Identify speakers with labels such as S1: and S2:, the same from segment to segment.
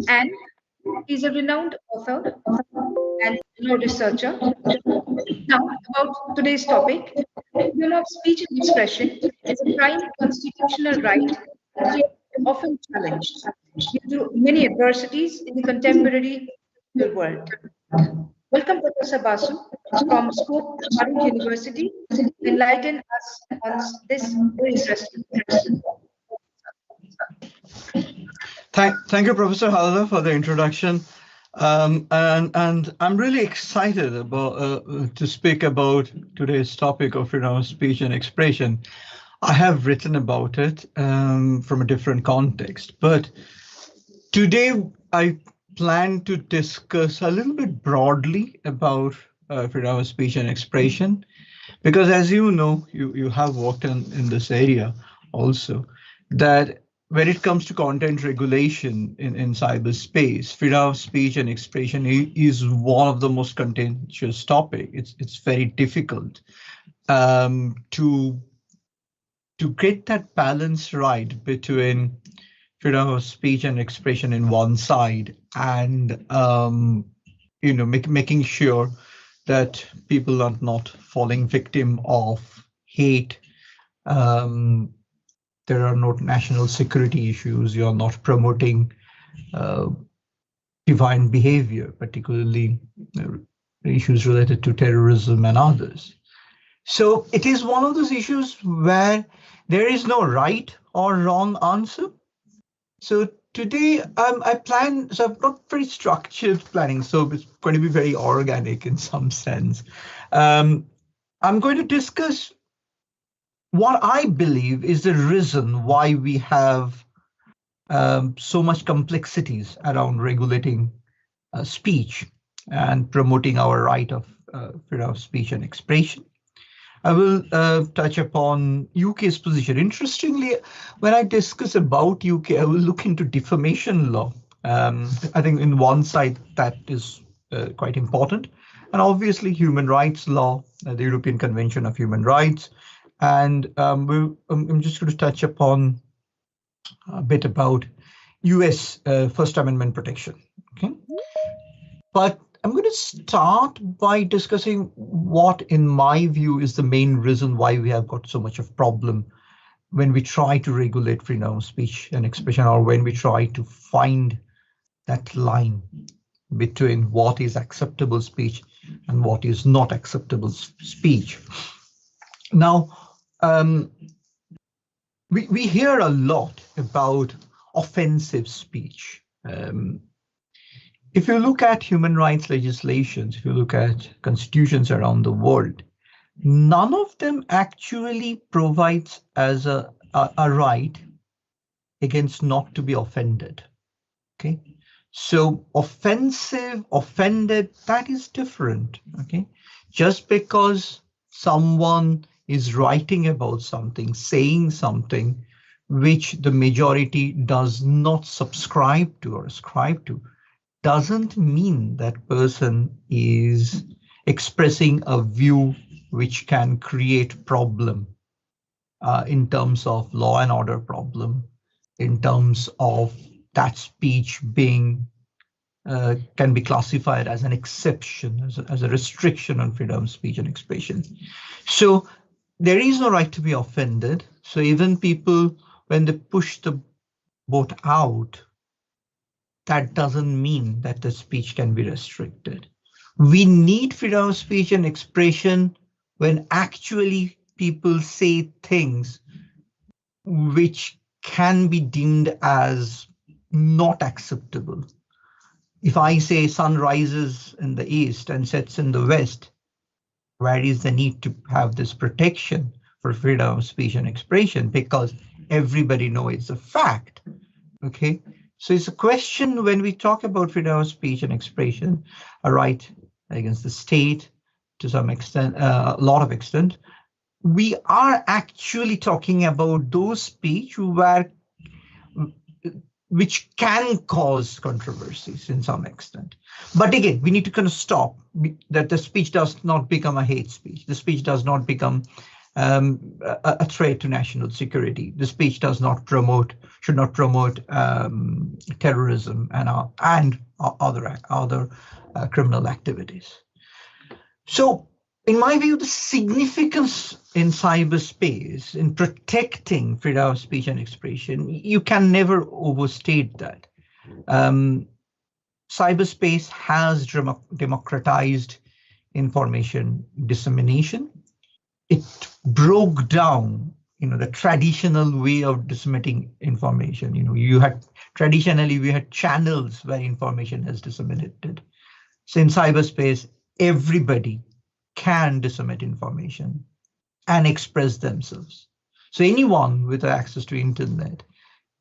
S1: and he's a renowned author and researcher. Now, about today's topic, freedom of speech and expression is a prime constitutional right, yet often challenged due to many adversities in the contemporary world. Welcome, Professor Basu, from Scope Parul University, to enlighten us on this very interesting topic.
S2: Thank you, Professor Halada, for the introduction. And I'm really excited about to speak about today's topic of freedom of speech and expression. I have written about it from a different context, but today I plan to discuss a little bit broadly about freedom of speech and expression, because as you know, you have worked in this area also, that when it comes to content regulation in cyberspace, freedom of speech and expression is one of the most contentious topics. It's very difficult to get that balance right between freedom of speech and expression in one side and making sure that people are not falling victim of hate. There are no national security issues. You are not promoting divine behavior, particularly issues related to terrorism and others. So it is one of those issues where there is no right or wrong answer. So today I plan, so I've got very structured planning, so it's going to be very organic in some sense. I'm going to discuss what I believe is the reason why we have so much complexities around regulating speech and promoting our right of freedom of speech and expression. I will touch upon UK's position. Interestingly, when I discuss about UK, I will look into defamation law. I think in one side that is quite important, and obviously human rights law, the European Convention of Human Rights. And I'm just going to touch upon a bit about US First Amendment protection. Okay, but I'm going to start by discussing what, in my view, is the main reason why we have got so much of problem when we try to regulate freedom of speech and expression, or when we try to find that line between what is acceptable speech and what is not acceptable speech. Now, we hear a lot about offensive speech. If you look at human rights legislations, if you look at constitutions around the world, none of them actually provides as a right against not to be offended. Okay, so offensive, offended, that is different. Okay, just because someone is writing about something, saying something which the majority does not subscribe to or ascribe to, doesn't mean that person is expressing a view which can create problem in terms of law and order problem, in terms of that speech being can be classified as an exception, as a restriction on freedom of speech and expression. So there is no right to be offended. So even people, when they push the boat out, that doesn't mean that the speech can be restricted. We need freedom of speech and expression when actually people say things which can be deemed as not acceptable. If I say sun rises in the east and sets in the west, where is the need to have this protection for freedom of speech and expression? Because everybody knows it's a fact. Okay, so it's a question when we talk about freedom of speech and expression, a right against the state to some extent, a lot of extent, we are actually talking about those speech which can cause controversies in some extent. But again, we need to kind of stop that the speech does not become a hate speech. The speech does not become a threat to national security. The speech should not promote terrorism and other criminal activities. So, in my view, the significance in cyberspace in protecting freedom of speech and expression, you can never overstate that. Cyberspace has democratized information dissemination. It broke down, the traditional way of disseminating information. Traditionally we had channels where information is disseminated. So in cyberspace, everybody can disseminate information and express themselves. So anyone with access to internet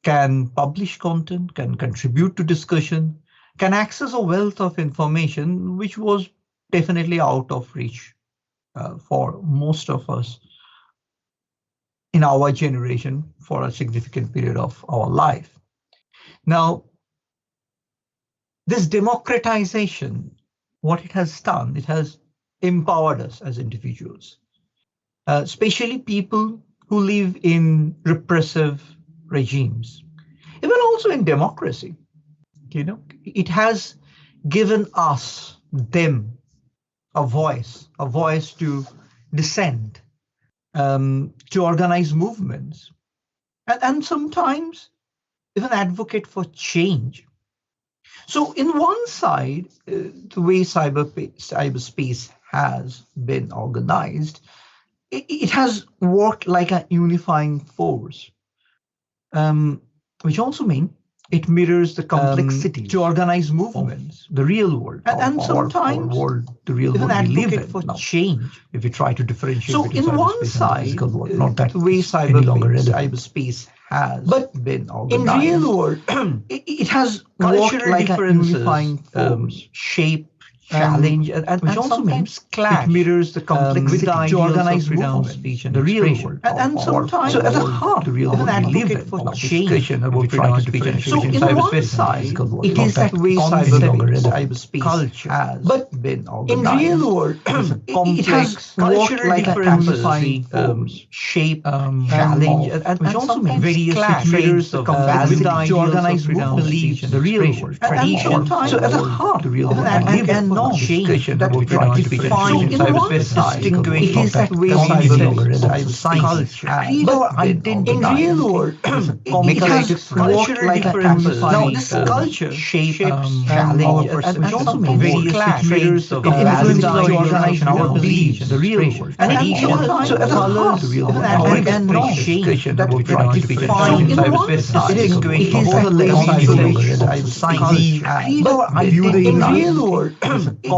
S2: can publish content, can contribute to discussion, can access a wealth of information which was definitely out of reach for most of us in our generation for a significant period of our life. Now, this democratization, what it has done, it has empowered us as individuals, especially people who live in repressive regimes, even also in democracy. It has given them a voice to dissent, to organize movements, and sometimes even advocate for change. So in one side, the way cyberspace has been organized, it has worked like a unifying force, which also means it mirrors the complexity to organize movements, the real world, and sometimes the real world we live in for change. If we try to differentiate, so in one side, not that the way cyberspace has been organized, in real world, it has worked like a unifying force, shape, challenge, and which also means clash. It mirrors the complexity to organize freedom of speech and the real world, and sometimes so at the heart, the real world we live in for change about freedom of speech and expression. So in one side, it is that way cyberspace culture has been organized. In real world, it has worked like a unifying force, shape, challenge, and which also means various traits of capacity to organize freedom of speech and the real world, tradition. So at the heart, the real world we live in. Change that we try to define in one side, it is that way cyberspace culture, but in real world, it has worked like a unifying. Now this culture shapes, challenge, and also various traits of influence to organize our beliefs, the real world, and so at the heart, the real world, and appreciation that we try to define in one side, it is that way cyberspace culture, but in real world,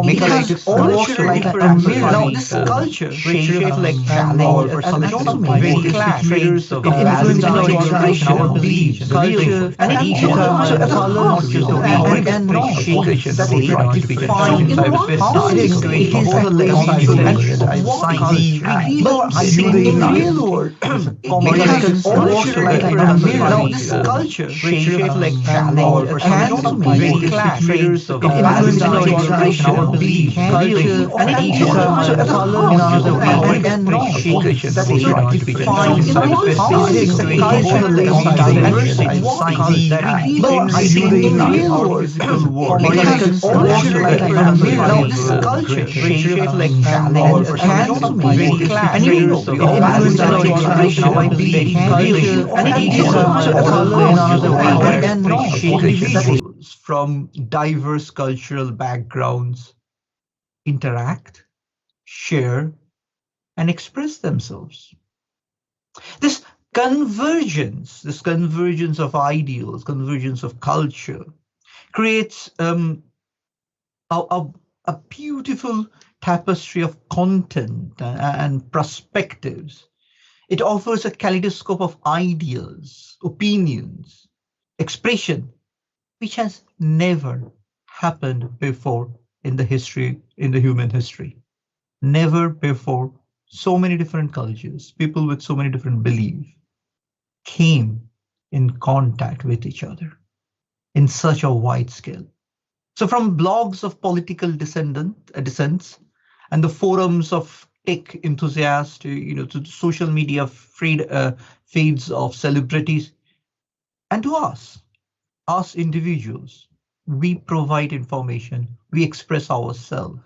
S2: it has also like a mirror. Now this culture shapes like challenge and also various traits of influence to organize our beliefs, culture, and so at the heart and appreciation that we try to define in one side, it is that way cyberspace but in real world, it has also like a mirror. Now this culture shapes like challenge and also various traits of influence to organize our beliefs, culture, and so at the heart and appreciation that we try to define in one side, it is diversity, but in real world, it has also like a mirror. Now this culture shapes like challenge and also various traits of influence to organize our beliefs, culture, and so at the heart and appreciation that we from diverse cultural backgrounds interact, share, and express themselves. This convergence of ideals, convergence of culture, creates a beautiful tapestry of content and perspectives. It offers a kaleidoscope of ideas, opinions, expression, which has never happened before in the human history. Never before so many different cultures, people with so many different beliefs came in contact with each other in such a wide scale. So from blogs of political dissents and the forums of tech enthusiasts to the social media feeds of celebrities, and to us individuals. We provide information, we express ourselves,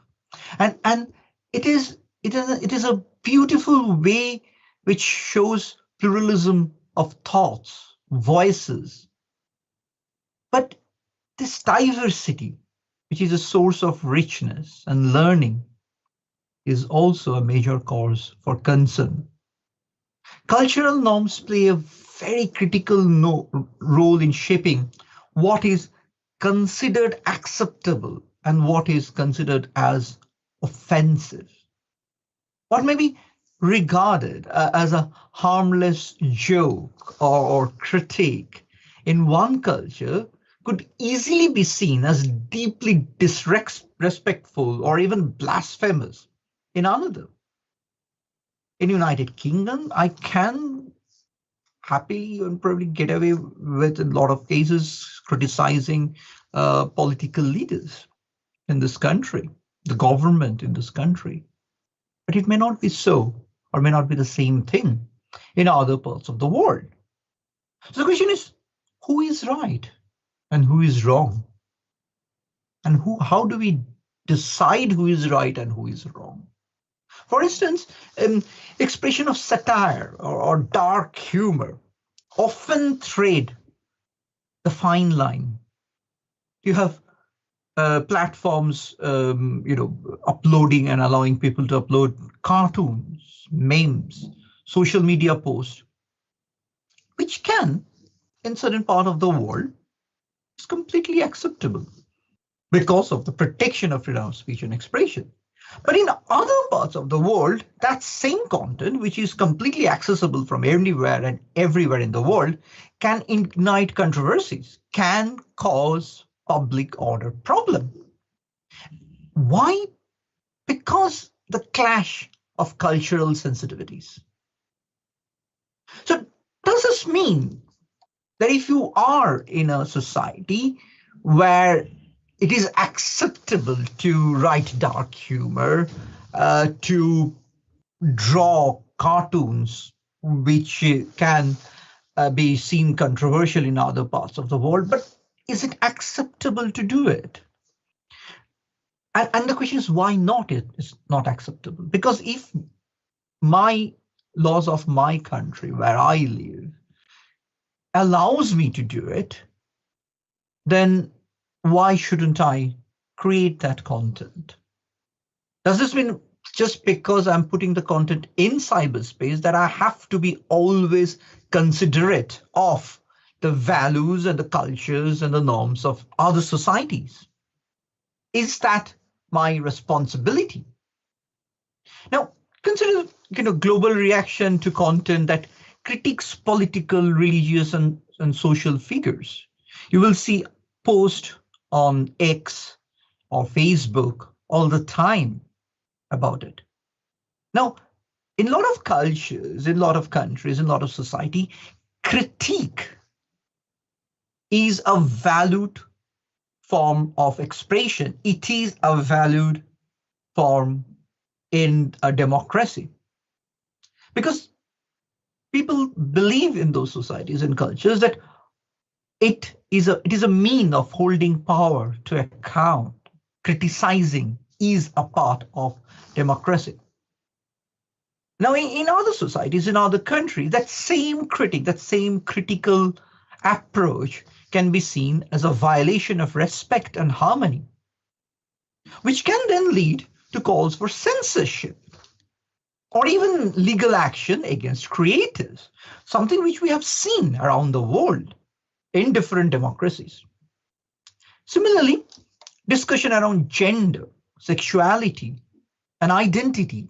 S2: and it is a beautiful way which shows pluralism of thoughts, voices. But this diversity, which is a source of richness and learning, is also a major cause for concern. Cultural norms play a very critical role in shaping what is considered acceptable and what is considered as offensive. What may be regarded as a harmless joke or critique in one culture could easily be seen as deeply disrespectful or even blasphemous in another. In United Kingdom, I can happily and probably get away with a lot of cases criticizing political leaders in this country, the government in this country. But it may not be so, or may not be the same thing in other parts of the world. So the question is, who is right and who is wrong? And how do we decide who is right and who is wrong? For instance, expression of satire or dark humor often trade the fine line. You have platforms, uploading and allowing people to upload cartoons, memes, social media posts, which can, in certain part of the world, is completely acceptable because of the protection of freedom of speech and expression. But in other parts of the world, that same content, which is completely accessible from anywhere and everywhere in the world, can ignite controversies, can cause public order problem. Why? Because the clash of cultural sensitivities. So does this mean that if you are in a society where it is acceptable to write dark humor, to draw cartoons which can be seen controversial in other parts of the world, but is it acceptable to do it? And the question is, why not? It is not acceptable. Because if my laws of my country where I live allows me to do it, then why shouldn't I create that content? Does this mean just because I'm putting the content in cyberspace that I have to be always considerate of the values and the cultures and the norms of other societies? Is that my responsibility? Now, consider global reaction to content that critiques political, religious, and social figures. You will see posts on X or Facebook all the time about it. Now, in a lot of cultures, in a lot of countries, in a lot of society, critique is a valued form of expression. It is a valued form in a democracy. Because people believe in those societies and cultures that it is a mean of holding power to account. Criticizing is a part of democracy. Now, in other societies, in other countries, that same critical approach can be seen as a violation of respect and harmony, which can then lead to calls for censorship or even legal action against creators, something which we have seen around the world in different democracies. Similarly, discussion around gender, sexuality, and identity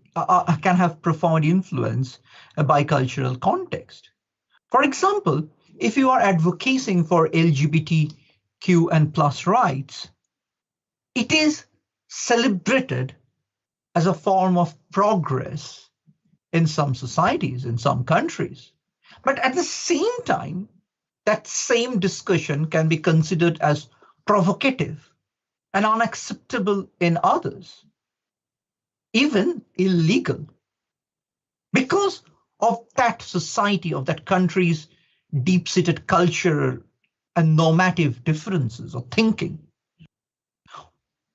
S2: can have profound influence by cultural context. For example, if you are advocating for LGBTQ and plus rights, it is celebrated as a form of progress in some societies, in some countries. But at the same time, that same discussion can be considered as provocative and unacceptable in others, even illegal because of that society, of that country's deep-seated cultural and normative differences of thinking.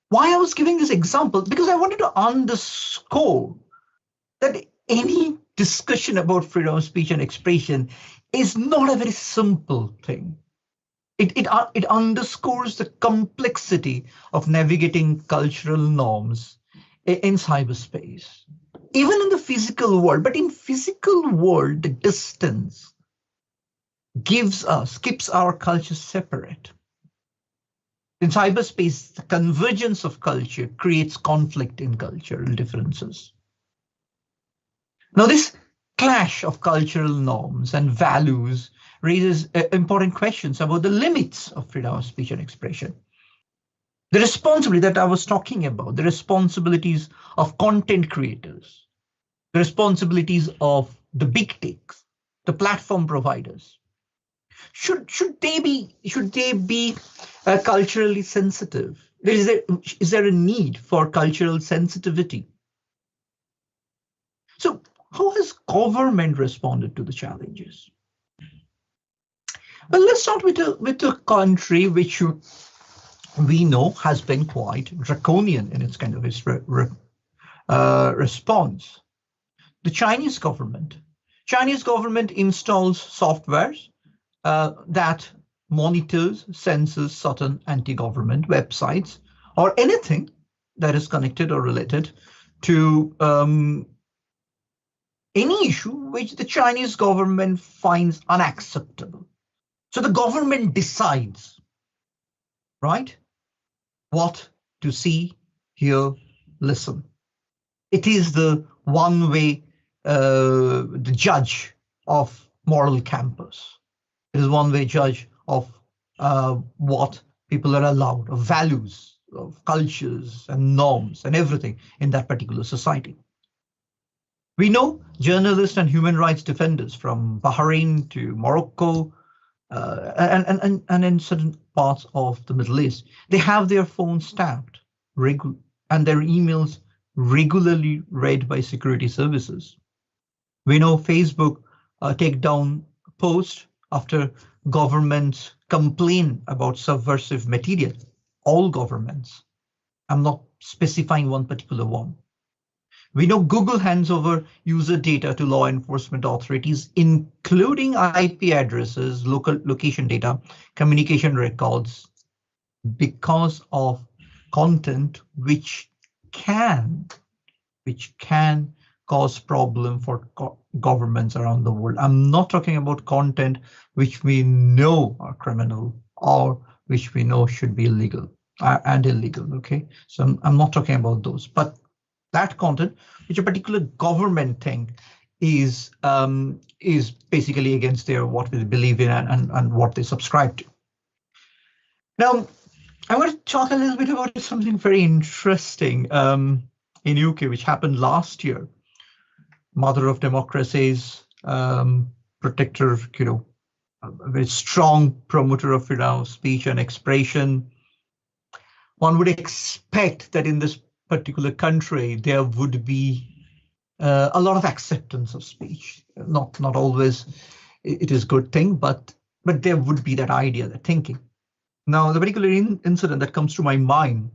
S2: Why I was giving this example? Because I wanted to underscore that any discussion about freedom of speech and expression is not a very simple thing. It underscores the complexity of navigating cultural norms in cyberspace, even in the physical world. But in physical world, the distance keeps our cultures separate. In cyberspace, the convergence of culture creates conflict in cultural differences. Now, this clash of cultural norms and values raises important questions about the limits of freedom of speech and expression. The responsibility that I was talking about, the responsibilities of content creators, the responsibilities of the big techs, the platform providers. Should they be culturally sensitive? Is there a need for cultural sensitivity? So how has government responded to the challenges? Well, let's start with a country which we know has been quite draconian in its kind of response. The Chinese government. Chinese government installs softwares that monitors, censors certain anti-government websites or anything that is connected or related to any issue which the Chinese government finds unacceptable. So the government decides, right, what to see, hear, listen. It is the one-way, the judge of moral campus. It is one-way judge of what people are allowed, of values, of cultures and norms and everything in that particular society. We know journalists and human rights defenders from Bahrain to Morocco and in certain parts of the Middle East, they have their phones tapped and their emails regularly read by security services. We know Facebook take down posts after governments complain about subversive material. All governments. I'm not specifying one particular one. We know Google hands over user data to law enforcement authorities, including IP addresses, local location data, communication records, because of content which can cause problem for governments around the world. I'm not talking about content which we know are criminal or which we know should be illegal and illegal. Okay, so I'm not talking about those, but that content, which a particular government thing is basically against their what they believe in and what they subscribe to. Now, I want to talk a little bit about something very interesting in UK, which happened last year. Mother of democracies, protector, a very strong promoter of freedom of speech and expression. One would expect that in this particular country, there would be a lot of acceptance of speech. Not always it is a good thing, but there would be that idea, that thinking. Now, the particular incident that comes to my mind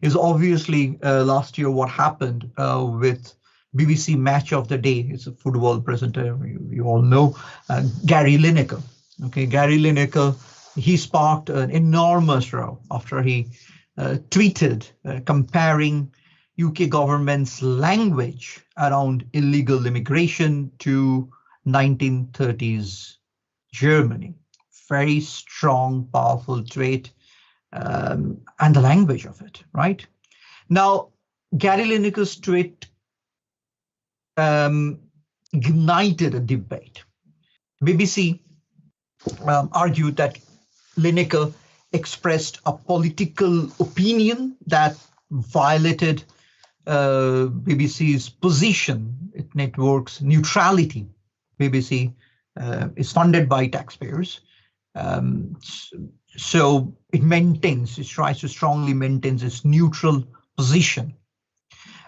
S2: is obviously last year what happened with BBC Match of the Day. It's a football presenter, you all know, Gary Lineker. Okay, Gary Lineker, he sparked an enormous row after he tweeted comparing UK government's language around illegal immigration to 1930s Germany. Very strong, powerful tweet, and the language of it, right? Now, Gary Lineker's tweet ignited a debate. BBC argued that Lineker expressed a political opinion that violated BBC's position, its network's neutrality. BBC is funded by taxpayers, so it tries to strongly maintain its neutral position.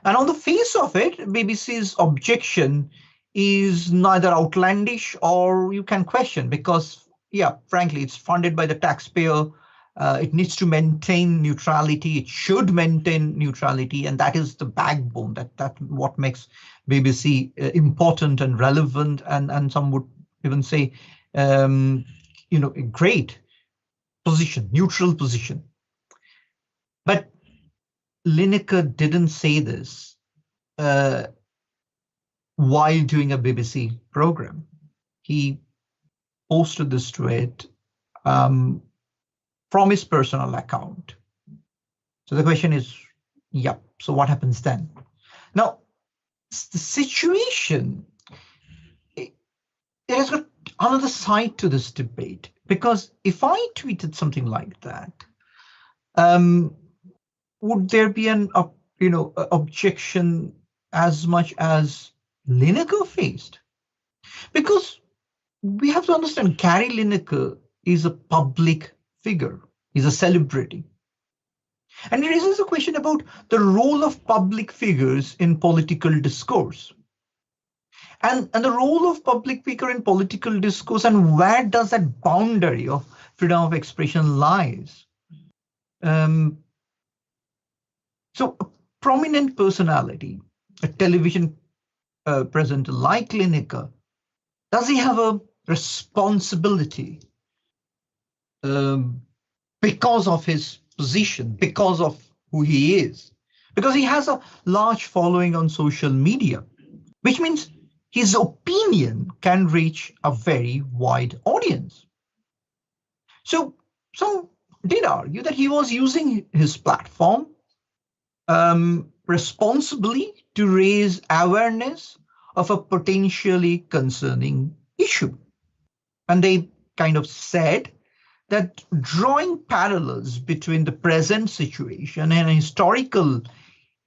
S2: And on the face of it, BBC's objection is neither outlandish or you can question because, yeah, frankly, it's funded by the taxpayer. It needs to maintain neutrality. It should maintain neutrality, and that is the backbone. That what makes BBC important and relevant, and some would even say, a great position, neutral position. But Lineker didn't say this while doing a BBC program. He posted this to it from his personal account. So the question is, yep, so what happens then? Now, the situation, it has got another side to this debate, because if I tweeted something like that, would there be an objection as much as Lineker faced? Because we have to understand Gary Lineker is a public figure. He's a celebrity. And it raises a question about the role of public figures in political discourse. And the role of public figure in political discourse, and where does that boundary of freedom of expression lies? So a prominent personality, a television presenter like Lineker, does he have a responsibility because of his position, because of who he is? Because he has a large following on social media, which means his opinion can reach a very wide audience. So some did argue that he was using his platform responsibly to raise awareness of a potentially concerning issue. And they kind of said that drawing parallels between the present situation and historical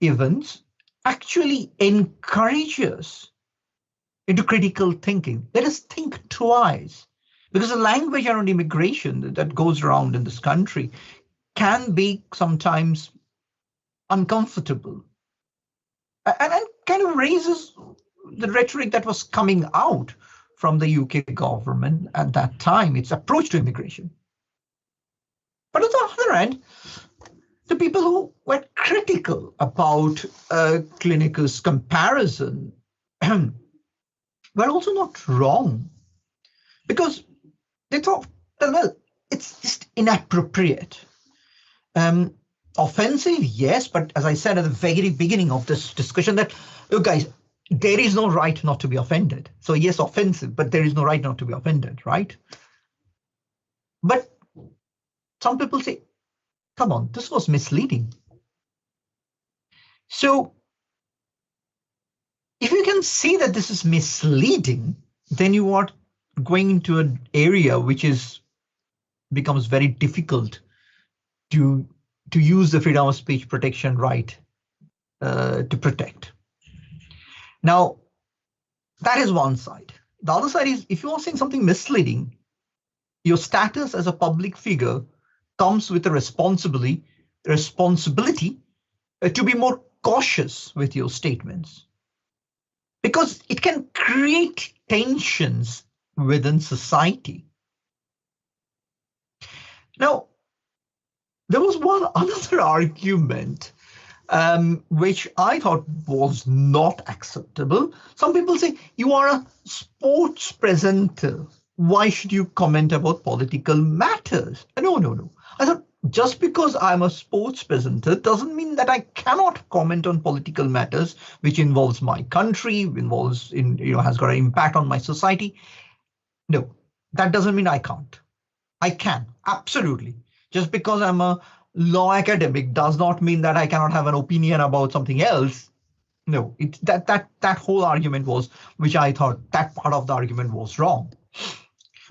S2: events actually encourages into critical thinking. Let us think twice, because the language around immigration that goes around in this country can be sometimes uncomfortable and kind of raises the rhetoric that was coming out from the UK government at that time, its approach to immigration. But on the other hand, the people who were critical about Lineker's comparison were also not wrong, because they thought, well, it's just inappropriate. Offensive, yes, but as I said at the very beginning of this discussion, that, look, guys, there is no right not to be offended. So yes, offensive, but there is no right not to be offended, right? But some people say, come on, this was misleading. So if you can see that this is misleading, then you are going into an area which becomes very difficult to use the freedom of speech protection right to protect. Now, that is one side. The other side is, if you are saying something misleading, your status as a public figure comes with a responsibility to be more cautious with your statements, because it can create tensions within society. Now, there was one another argument which I thought was not acceptable. Some people say, you are a sports presenter. Why should you comment about political matters? No. I thought, just because I'm a sports presenter doesn't mean that I cannot comment on political matters which involves my country, has got an impact on my society. No, that doesn't mean I can't. I can, absolutely. Just because I'm a law academic does not mean that I cannot have an opinion about something else. No, that whole argument which I thought that part of the argument was wrong.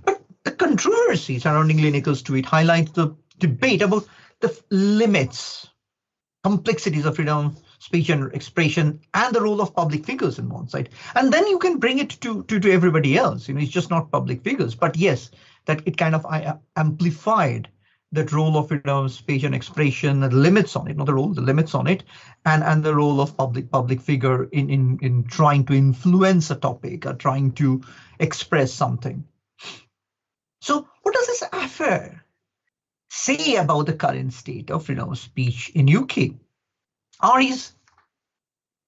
S2: But the controversy surrounding Lineker's tweet highlights the debate about the limits, complexities of freedom of speech and expression, and the role of public figures on one side. And then you can bring it to everybody else. It's just not public figures, but yes, that it kind of amplified that role of speech and expression, the limits on it, not the role, the limits on it, and the role of public figure in trying to influence a topic or trying to express something. So what does this affair say about the current state of freedom of speech in UK? Are his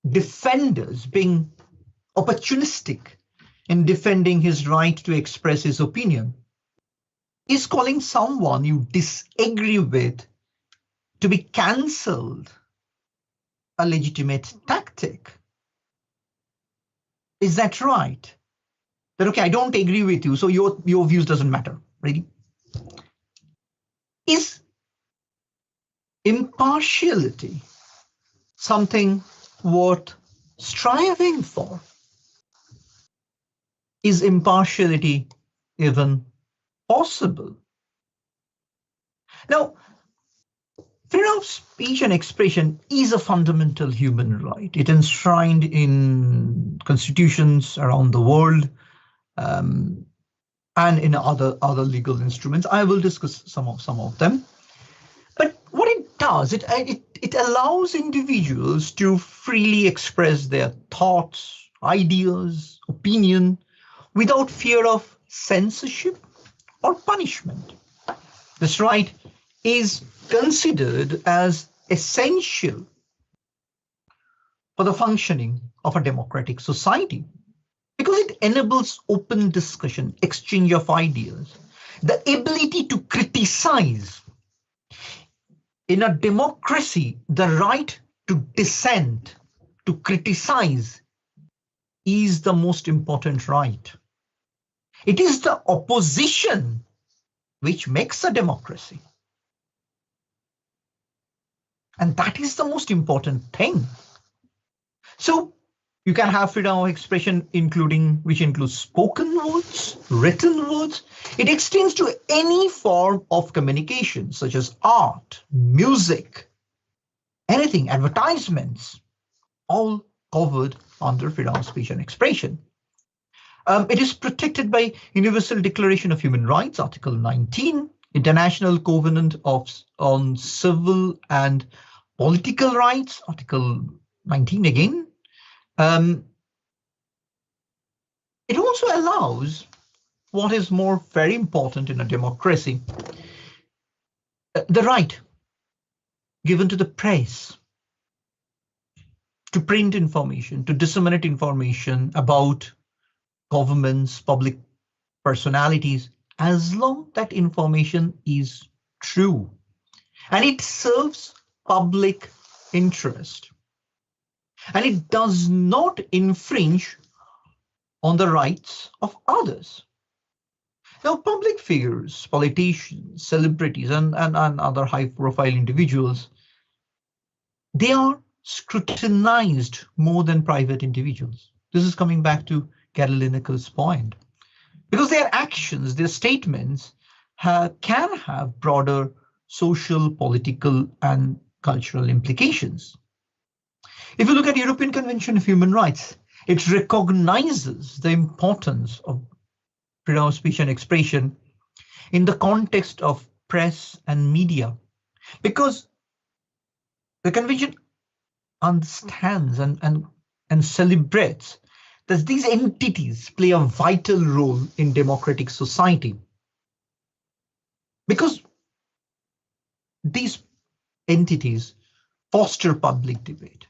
S2: defenders being opportunistic in defending his right to express his opinion? Is calling someone you disagree with to be cancelled a legitimate tactic? Is that right? That, okay, I don't agree with you, so your views doesn't matter, really? Is impartiality something worth striving for? Is impartiality even possible? Now, freedom of speech and expression is a fundamental human right. It is enshrined in constitutions around the world, and in other legal instruments. I will discuss some of them. But what it does, it allows individuals to freely express their thoughts, ideas, opinion, without fear of censorship or punishment. This right is considered as essential for the functioning of a democratic society because it enables open discussion, exchange of ideas, the ability to criticize. In a democracy, the right to dissent, to criticize, is the most important right. It is the opposition which makes a democracy. And that is the most important thing. So you can have freedom of expression which includes spoken words, written words. It extends to any form of communication, such as art, music, anything, advertisements, all covered under freedom of speech and expression. It is protected by Universal Declaration of Human Rights, Article 19, International Covenant on Civil and Political Rights, Article 19 again. It also allows what is very important in a democracy, the right given to the press to print information, to disseminate information about governments, public personalities, as long as that information is true and it serves public interest and it does not infringe on the rights of others. Now, public figures, politicians, celebrities, and other high-profile individuals, they are scrutinized more than private individuals. This is coming back to Gary Lineker's point, because their actions, their statements can have broader social, political, and cultural implications. If you look at European Convention of Human Rights, it recognizes the importance of freedom of speech and expression in the context of press and media, because the convention understands and celebrates that these entities play a vital role in democratic society, because these entities foster public debate.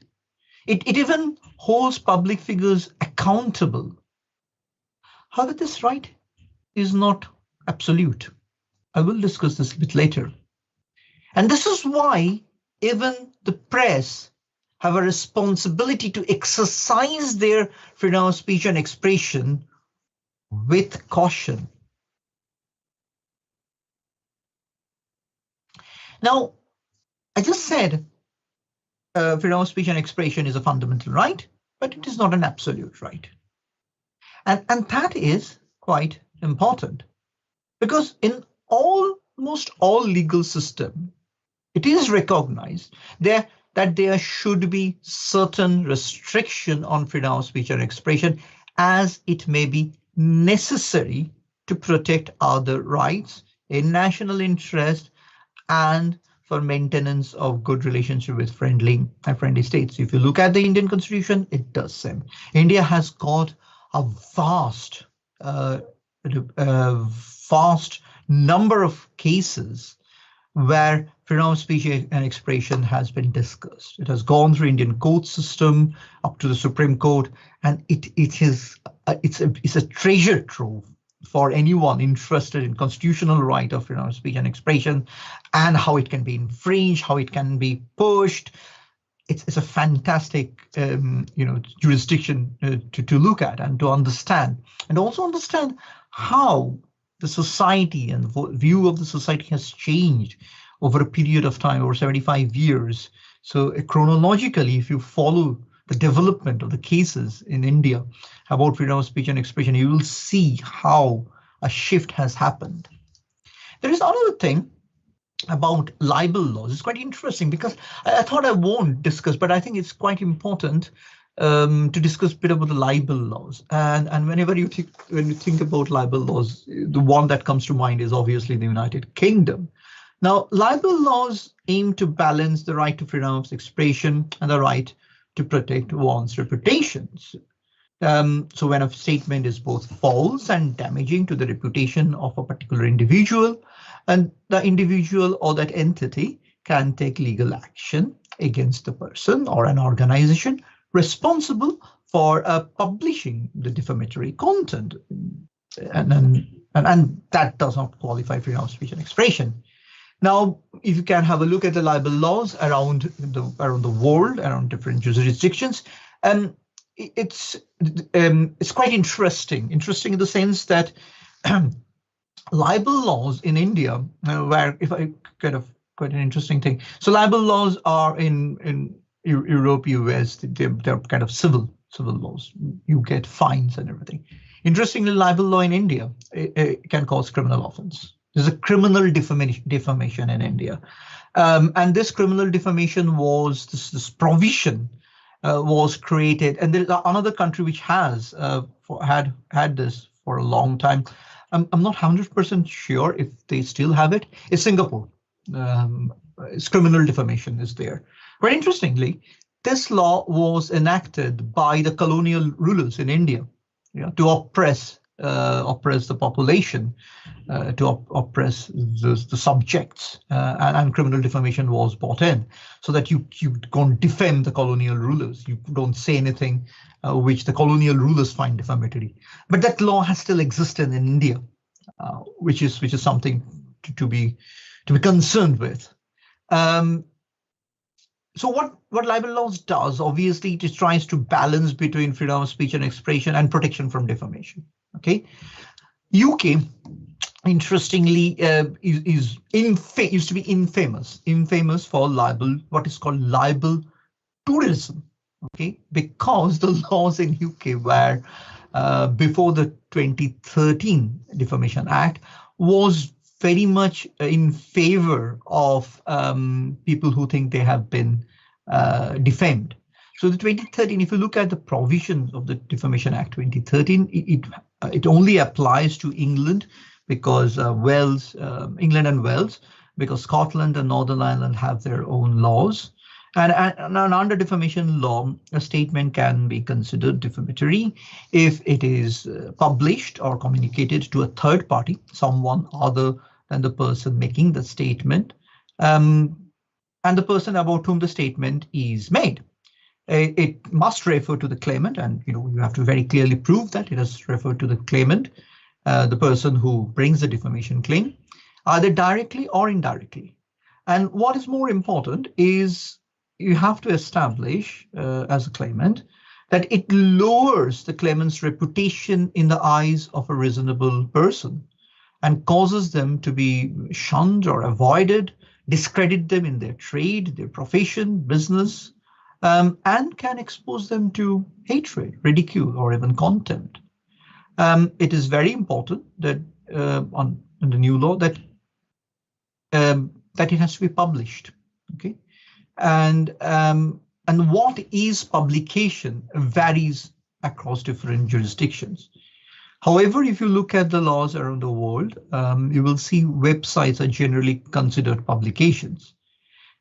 S2: It even holds public figures accountable. However, this right is not absolute. I will discuss this a bit later. And this is why even the press have a responsibility to exercise their freedom of speech and expression with caution. Now, I just said freedom of speech and expression is a fundamental right, but it is not an absolute right. And that is quite important, because in almost all legal systems, it is recognized that there should be certain restriction on freedom of speech and expression, as it may be necessary to protect other rights in national interest and for maintenance of good relationship with friendly states. If you look at the Indian Constitution, it does same. India has got a uh, vast number of cases where freedom of speech and expression has been discussed. It has gone through Indian court system up to the Supreme Court, and it's a treasure trove for anyone interested in constitutional right of freedom of speech and expression, and how it can be infringed, how it can be pushed. It's a fantastic jurisdiction to look at and to understand, and also understand how the society and the view of the society has changed over a period of time, over 75 years. So chronologically, if you follow the development of the cases in India about freedom of speech and expression, you will see how a shift has happened. There is another thing about libel laws. It's quite interesting because I thought I won't discuss, but I think it's quite important to discuss a bit about the libel laws. And whenever when you think about libel laws, the one that comes to mind is obviously the United Kingdom. Now, libel laws aim to balance the right to freedom of expression and the right to protect one's reputations. So when a statement is both false and damaging to the reputation of a particular individual, and the individual or that entity can take legal action against the person or an organization responsible for publishing the defamatory content. And that does not qualify freedom of speech and expression. Now, if you can have a look at the libel laws around the world, around different jurisdictions, it's quite interesting in the sense that libel laws in India, where if I kind of quite an interesting thing. So libel laws are in Europe, US, they're kind of civil laws. You get fines and everything. Interestingly, libel law in India it can cause criminal offense. There's a criminal defamation in India, and this criminal defamation was this provision was created, and there's another country which has had this for a long time. I'm not 100% sure if they still have it. It's Singapore. It's criminal defamation is there. Very interestingly, this law was enacted by the colonial rulers in India, to oppress the population, to oppress the subjects, and criminal defamation was brought in so that you don't defame the colonial rulers. You don't say anything which the colonial rulers find defamatory. But that law has still existed in India, which is something to be concerned with. So what libel laws does, obviously, it tries to balance between freedom of speech and expression and protection from defamation. Okay, UK, interestingly, used to be infamous for libel, what is called libel tourism. Okay, because the laws in UK were before the 2013 Defamation Act was very much in favor of people who think they have been defamed. So the 2013, if you look at the provisions of the Defamation Act 2013, it only applies to England because England and Wales, because Scotland and Northern Ireland have their own laws. And under defamation law, a statement can be considered defamatory if it is published or communicated to a third party, someone other than the person making the statement, and the person about whom the statement is made. It must refer to the claimant, and you have to very clearly prove that it has referred to the claimant, the person who brings the defamation claim, either directly or indirectly. And what is more important is you have to establish as a claimant that it lowers the claimant's reputation in the eyes of a reasonable person and causes them to be shunned or avoided, discredit them in their trade, their profession, business, and can expose them to hatred, ridicule, or even contempt. It is very important that on the new law that it has to be published. Okay, and what is publication varies across different jurisdictions. However, if you look at the laws around the world, you will see websites are generally considered publications.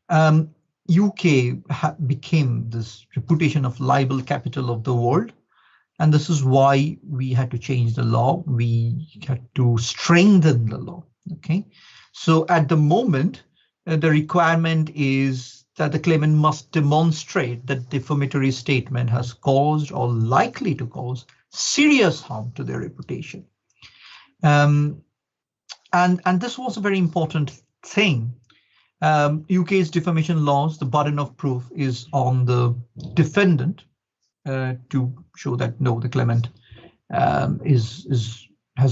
S2: UK became this reputation of libel capital of the world, and this is why we had to change the law. We had to strengthen the law. Okay, so at the moment, the requirement is that the claimant must demonstrate that defamatory statement has caused or likely to cause serious harm to their reputation. And this was a very important thing. UK's defamation laws, the burden of proof is on the defendant to show that no, the claimant has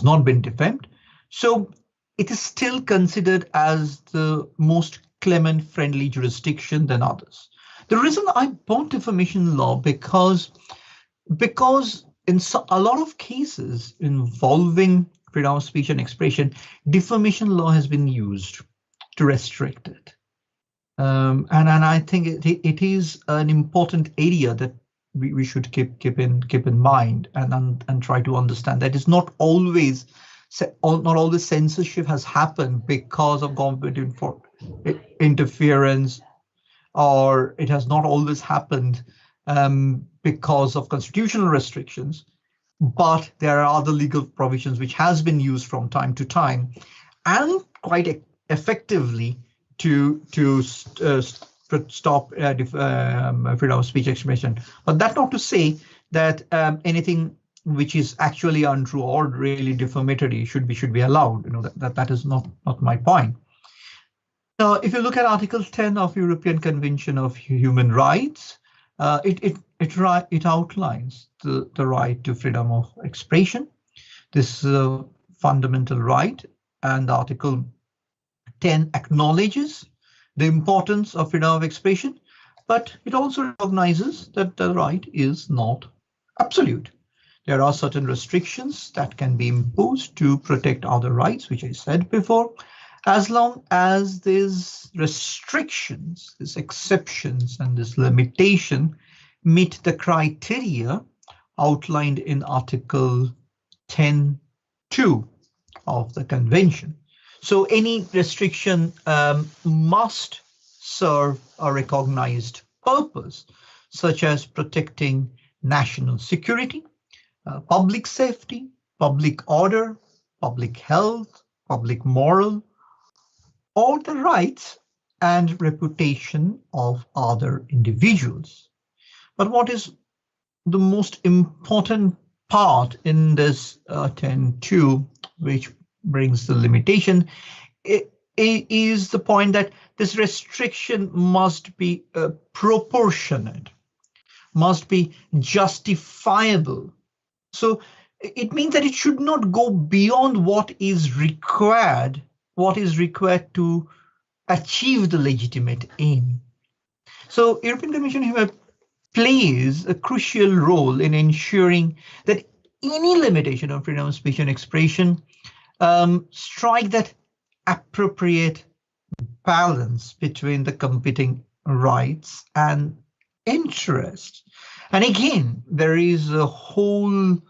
S2: not been defamed. So it is still considered as the most claimant-friendly jurisdiction than others. The reason I bought defamation law because in a lot of cases involving freedom of speech and expression, defamation law has been used to restrict it. And I think it is an important area that we should keep in mind and try to understand that it's not always censorship has happened because of government interference, or it has not always happened because of constitutional restrictions, but there are other legal provisions which has been used from time to time and quite effectively to stop freedom of speech expression. But that's not to say that anything which is actually untrue or really defamatory should be allowed. You know, that is not my point. Now, if you look at Article 10 of European Convention of Human Rights, it outlines the right to freedom of expression. This is a fundamental right, and Article 10 acknowledges the importance of freedom of expression, but it also recognizes that the right is not absolute. There are certain restrictions that can be imposed to protect other rights, which I said before, as long as these restrictions, these exceptions, and this limitation meet the criteria outlined in Article 10.2 of the Convention. So any restriction must serve a recognized purpose, such as protecting national security, public safety, public order, public health, public moral, or the rights and reputation of other individuals. But what is the most important part in this 10.2, which brings the limitation, is the point that this restriction must be proportionate, must be justifiable. So it means that it should not go beyond what is required to achieve the legitimate aim. So European Convention of Human Rights plays a crucial role in ensuring that any limitation on freedom of speech and expression strike that appropriate balance between the competing rights and interests. And again, there is a whole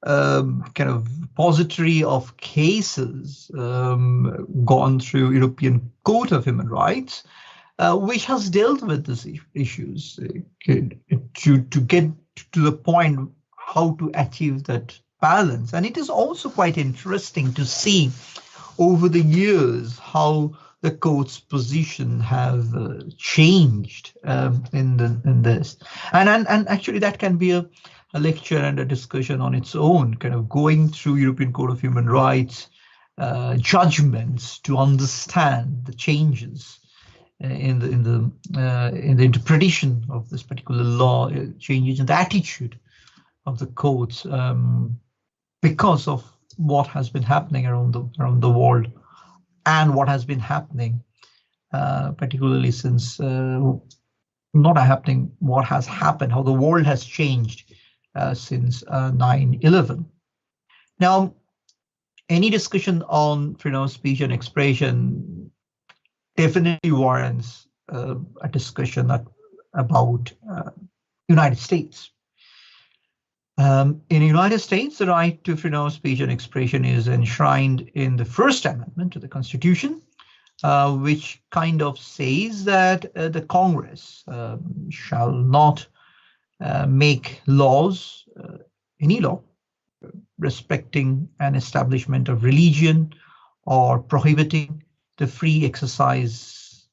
S2: kind of repository of cases gone through European Court of Human Rights, which has dealt with these issues to get to the point how to achieve that balance. And it is also quite interesting to see over the years how the court's position have changed in this. And actually that can be a lecture and a discussion on its own, kind of going through European Court of Human Rights judgments to understand the changes in the interpretation of this particular law, changes in the attitude of the courts because of what has been happening around the world and what has been happening, particularly since not happening, what has happened, how the world has changed since 9/11. Now, any discussion on freedom of speech and expression definitely warrants a discussion about United States. In the United States, the right to freedom of speech and expression is enshrined in the First Amendment to the Constitution, which kind of says that the Congress shall not make laws, any law, respecting an establishment of religion or prohibiting the free exercise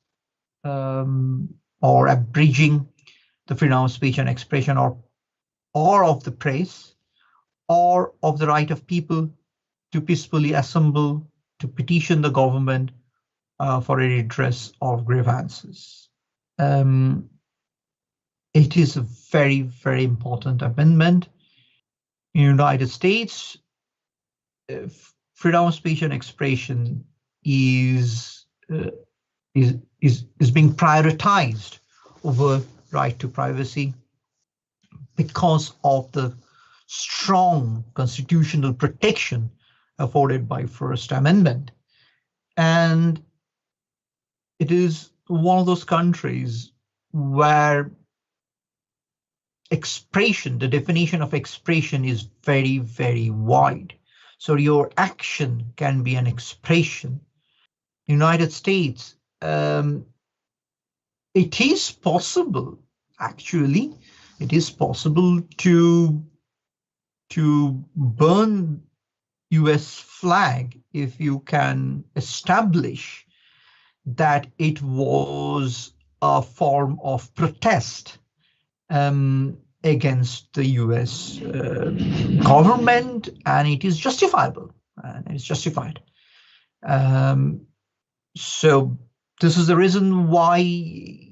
S2: or abridging the freedom of speech and expression or of the press or of the right of people to peacefully assemble to petition the government for a redress of grievances. It is a very, very important amendment. In the United States, freedom of speech and expression is being prioritized over right to privacy because of the strong constitutional protection afforded by First Amendment. And it is one of those countries where expression, the definition of expression is very, very wide. So your action can be an expression. United States, it is possible, actually, it is possible to burn US flag if you can establish that it was a form of protest against the US government, and it is justifiable, and it's justified. So this is the reason why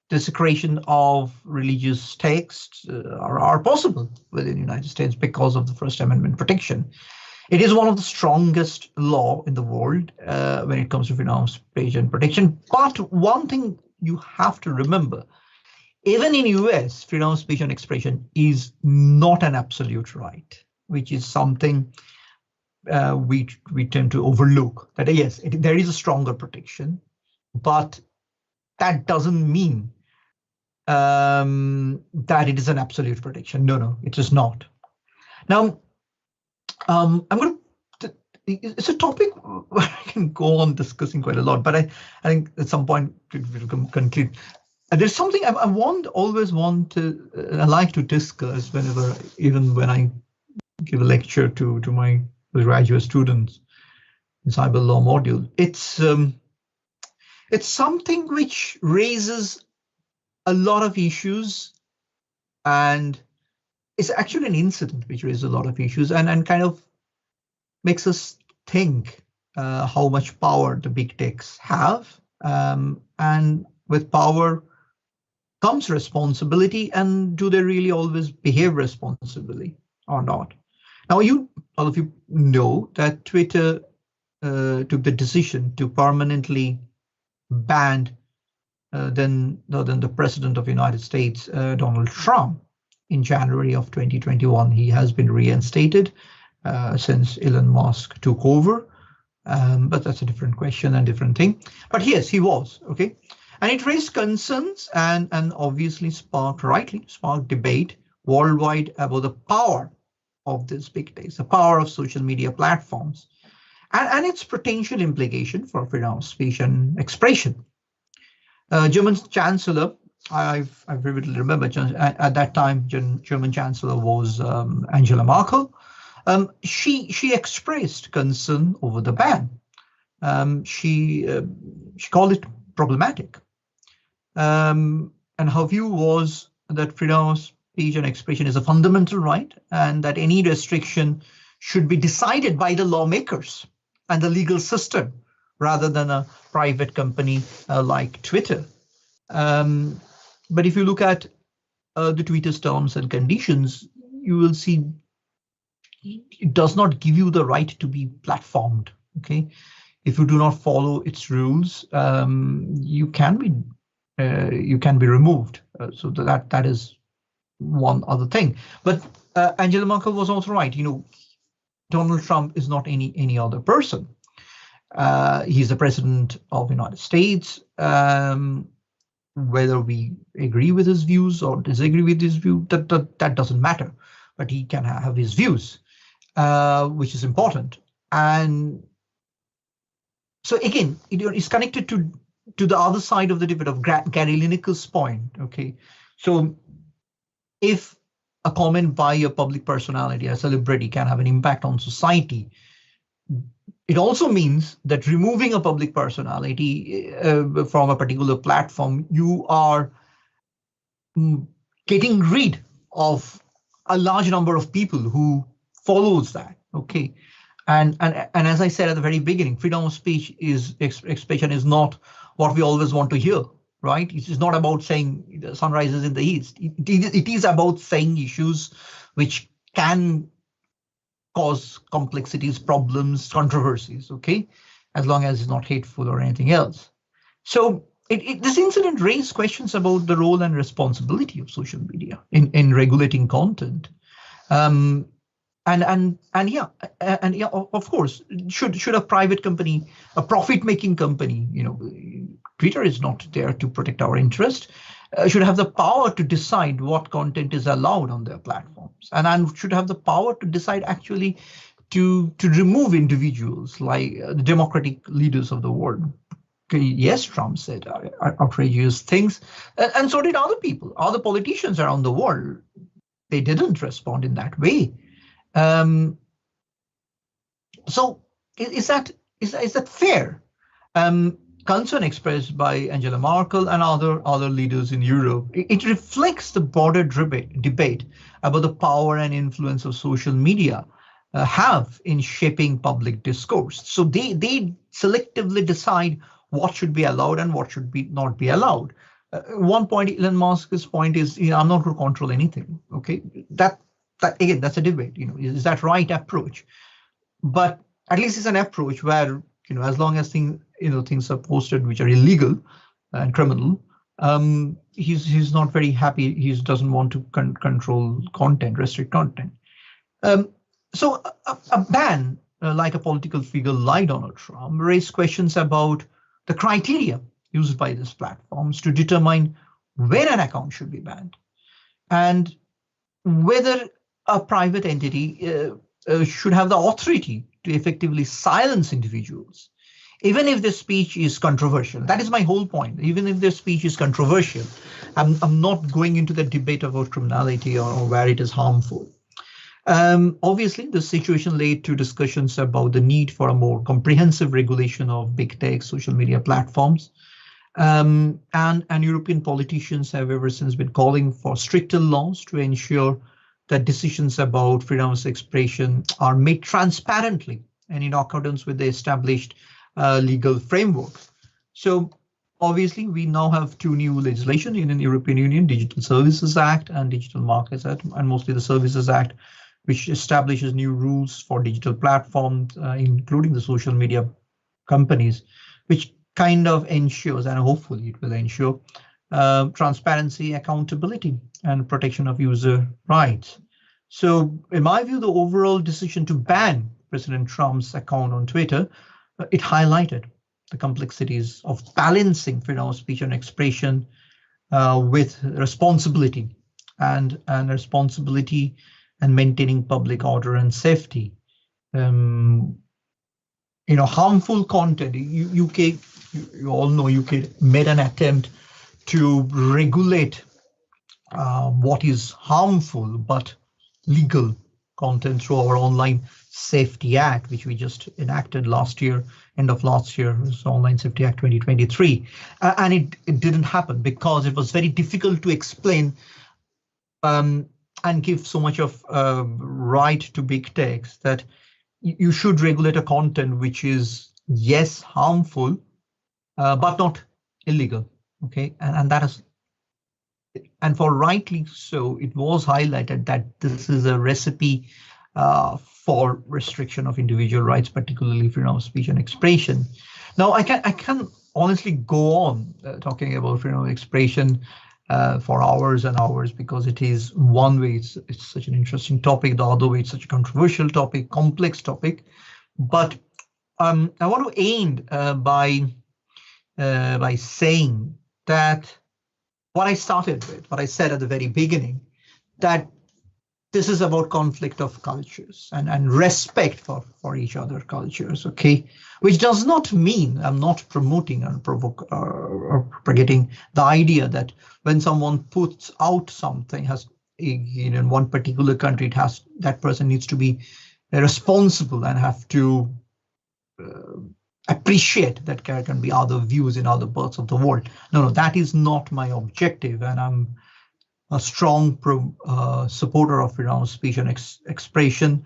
S2: desecration of religious texts are possible within the United States because of the First Amendment protection. It is one of the strongest law in the world when it comes to freedom of speech and protection. But one thing you have to remember, even in US, freedom of speech and expression is not an absolute right, which is something we tend to overlook. That yes, there is a stronger protection, but that doesn't mean that it is an absolute protection. No, it is not. Now, I'm going to. It's a topic where I can go on discussing quite a lot, but I think at some point we'll conclude. There's something I always want to, I like to discuss whenever, even when I give a lecture to my graduate students in cyber law module. It's something which raises a lot of issues, and it's actually an incident which raises a lot of issues and kind of makes us think how much power the big techs have, and with power comes responsibility, and do they really always behave responsibly or not? Now, all of you know that Twitter took the decision to permanently ban then the president of the United States, Donald Trump, in January of 2021. He has been reinstated since Elon Musk took over, but that's a different question and different thing. But yes, he was, okay? And it raised concerns and obviously rightly sparked debate worldwide about the power of these big days, the power of social media platforms, and its potential implication for freedom of speech and expression. German Chancellor, I vividly remember at that time, German Chancellor was Angela Merkel. She expressed concern over the ban. She called it problematic. And her view was that freedom of speech and expression is a fundamental right, and that any restriction should be decided by the lawmakers and the legal system rather than a private company like Twitter. But if you look at the Twitter's terms and conditions, you will see it does not give you the right to be platformed. Okay, if you do not follow its rules, you can be removed. So that is one other thing. But Angela Merkel was also right. Donald Trump is not any other person. He's the president of the United States. whether we agree with his views or disagree with his view, that doesn't matter. But he can have his views, which is important. And so again, it's connected to the other side of the debate of Gary Lineker's point. Okay, so if a comment by a public personality, a celebrity, can have an impact on society, it also means that removing a public personality from a particular platform, you are getting rid of a large number of people who follows that. Okay, and as I said at the very beginning, freedom of speech is expression is not what we always want to hear, right? It is not about saying the sun rises in the east. It is about saying issues which can cause complexities, problems, controversies. Okay, as long as it's not hateful or anything else. So this incident raised questions about the role and responsibility of social media in regulating content. Um, and yeah, of course, should a private company, a profit-making company, Twitter is not there to protect our interest, should have the power to decide what content is allowed on their platforms, and should have the power to decide actually to remove individuals like the democratic leaders of the world. Okay, yes, Trump said outrageous things, and so did other people, other politicians around the world. They didn't respond in that way. Um, so is that fair? Concern expressed by Angela Merkel and other leaders in Europe, it reflects the broader debate about the power and influence of social media have in shaping public discourse. So they selectively decide what should be allowed and what should be not be allowed. One point, Elon Musk's point is, I'm not going to control anything. Okay, that again, that's a debate. Is that right approach? But at least it's an approach where, as long as things are posted which are illegal and criminal, he's not very happy. He doesn't want to control content, restrict content. So a ban like a political figure like Donald Trump raised questions about the criteria used by these platforms to determine when an account should be banned, and whether a private entity should have the authority to effectively silence individuals, even if their speech is controversial. That is my whole point. Even if their speech is controversial, I'm not going into the debate about criminality or where it is harmful. Obviously, the situation led to discussions about the need for a more comprehensive regulation of big tech social media platforms. And European politicians have ever since been calling for stricter laws to ensure that decisions about freedom of expression are made transparently and in accordance with the established legal framework. So obviously, we now have two new legislation in the European Union, Digital Services Act and Digital Markets Act, and mostly the Services Act, which establishes new rules for digital platforms, including the social media companies, which kind of ensures, and hopefully it will ensure, transparency, accountability, and protection of user rights. So in my view, the overall decision to ban President Trump's account on Twitter, it highlighted the complexities of balancing freedom of speech and expression with responsibility and responsibility and maintaining public order and safety. Harmful content. UK, you all know, UK made an attempt to regulate what is harmful but legal content through our Online Safety Act, which we just enacted last year, end of last year. It was Online Safety Act 2023, and it didn't happen because it was very difficult to explain and give so much of right to big techs that you should regulate a content which is, yes, harmful, but not illegal. Okay, and that is, and for rightly so, it was highlighted that this is a recipe for restriction of individual rights, particularly freedom of speech and expression. Now, I can honestly go on talking about freedom of expression for hours and hours, because it is one way it's such an interesting topic, the other way it's such a controversial topic, complex topic. But I want to end by saying that what I started with, what I said at the very beginning, that this is about conflict of cultures and respect for each other cultures, okay? Which does not mean I'm not promoting and provoke or propagating the idea that when someone puts out something has in one particular country, it has that person needs to be responsible and have to appreciate that there can be other views in other parts of the world. No, that is not my objective, and I'm a strong supporter of freedom of speech and expression.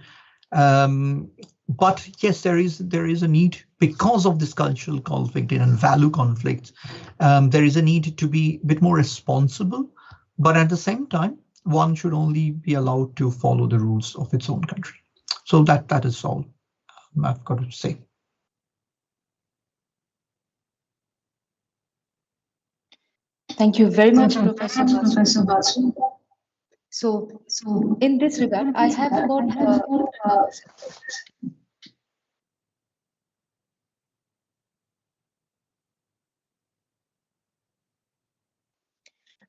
S2: But yes, there is a need because of this cultural conflict and value conflicts. There is a need to be a bit more responsible, but at the same time, one should only be allowed to follow the rules of its own country. So that is all I've got to say.
S1: Thank you very
S3: Thank
S1: much,
S3: you very
S1: Professor
S3: much,
S1: Basu.
S3: Professor Basu.
S1: So,
S3: So,
S1: in this regard,
S3: in
S1: I
S3: this
S1: have
S3: regard,
S1: got
S3: I have got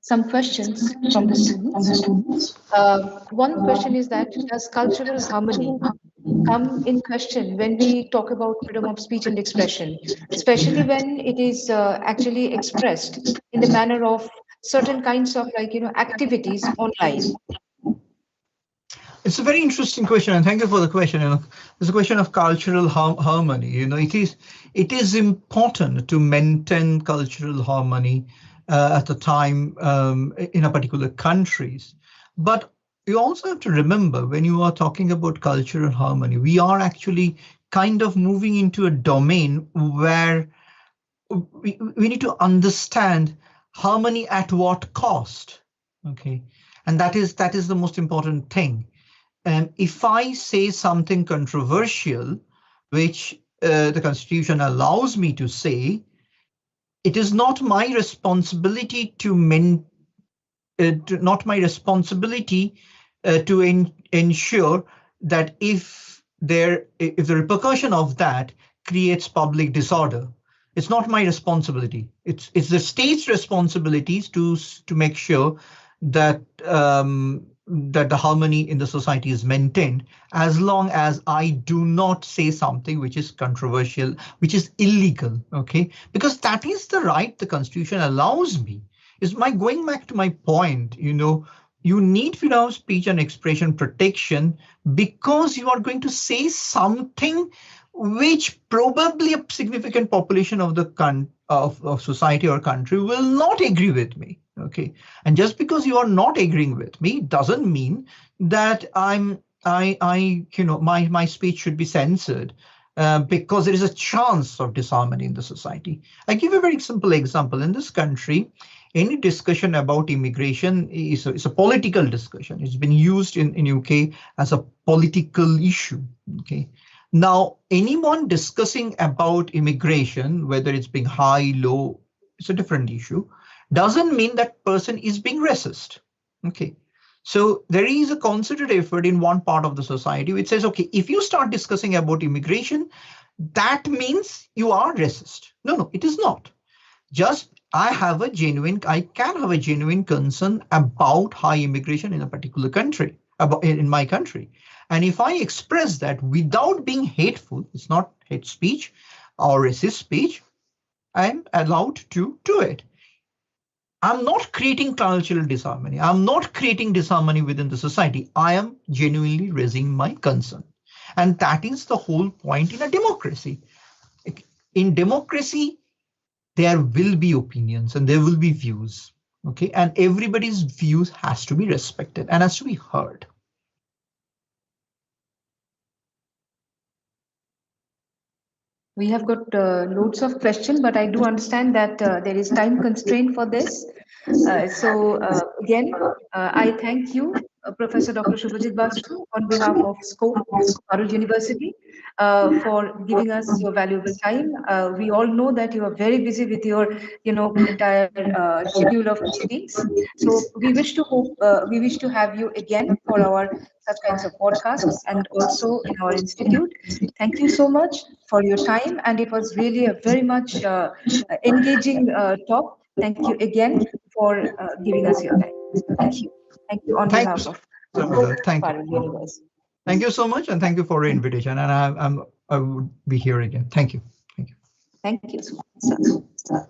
S1: some
S3: some
S1: questions from the
S3: questions from the
S1: students.
S3: students.
S1: One question is that
S3: Question
S1: does
S3: is,
S1: cultural
S3: does
S1: harmony
S3: cultural
S1: come in question when we talk about freedom of speech and expression, especially when it is actually expressed in the manner of certain kinds of activities online?
S2: It's a very interesting question, and thank you for the question. It's a question of cultural harmony. It is important to maintain cultural harmony at a time in a particular countries, but you also have to remember when you are talking about cultural harmony, we are actually kind of moving into a domain where we need to understand harmony at what cost. Okay, and that is the most important thing. And if I say something controversial, which the Constitution allows me to say, it is not my responsibility not my responsibility to ensure that if the repercussion of that creates public disorder, it's not my responsibility. It's the state's responsibilities to make sure that that the harmony in the society is maintained, as long as I do not say something which is controversial, which is illegal. Okay, because that is the right the Constitution allows me. Is my going back to my point, you need freedom of speech and expression protection because you are going to say something which probably a significant population of the of society or country will not agree with me. Okay, and just because you are not agreeing with me doesn't mean that my speech should be censored because there is a chance of disharmony in the society. I give a very simple example. In this country, any discussion about immigration is a political discussion. It's been used in UK as a political issue. Okay. Now, anyone discussing about immigration, whether it's being high, low, it's a different issue, doesn't mean that person is being racist. Okay. So there is a concerted effort in one part of the society which says, okay, if you start discussing about immigration, that means you are racist. No, it is not. Just I can have a genuine concern about high immigration in a particular country, in my country. And if I express that without being hateful, it's not hate speech or racist speech, I'm allowed to do it. I'm not creating cultural disharmony. I'm not creating disharmony within the society. I am genuinely raising my concern. And that is the whole point in a democracy. In democracy, there will be opinions and there will be views. Okay, and everybody's views has to be respected and has to be heard.
S1: We have got loads of questions, but I do understand that there is time constraint for this. Again, I thank you, Professor Dr. Subhajit Basu, on behalf of SCOPE, Parul University, for giving us your valuable time. We all know that you are very busy with your, entire schedule of meetings. So we wish to have you again for our such kinds of podcasts and also in our institute. Thank you so much for your time, and it was really a very much engaging talk. Thank you again for giving us your time. Thank you. Thank you on
S2: Thank you
S1: behalf
S2: so
S1: of
S2: much, Samita. Thank you.
S1: Parul Universe.
S2: Thank you so much, and thank you for your invitation. And I would be here again. Thank you. Thank you.
S1: Thank you, sir.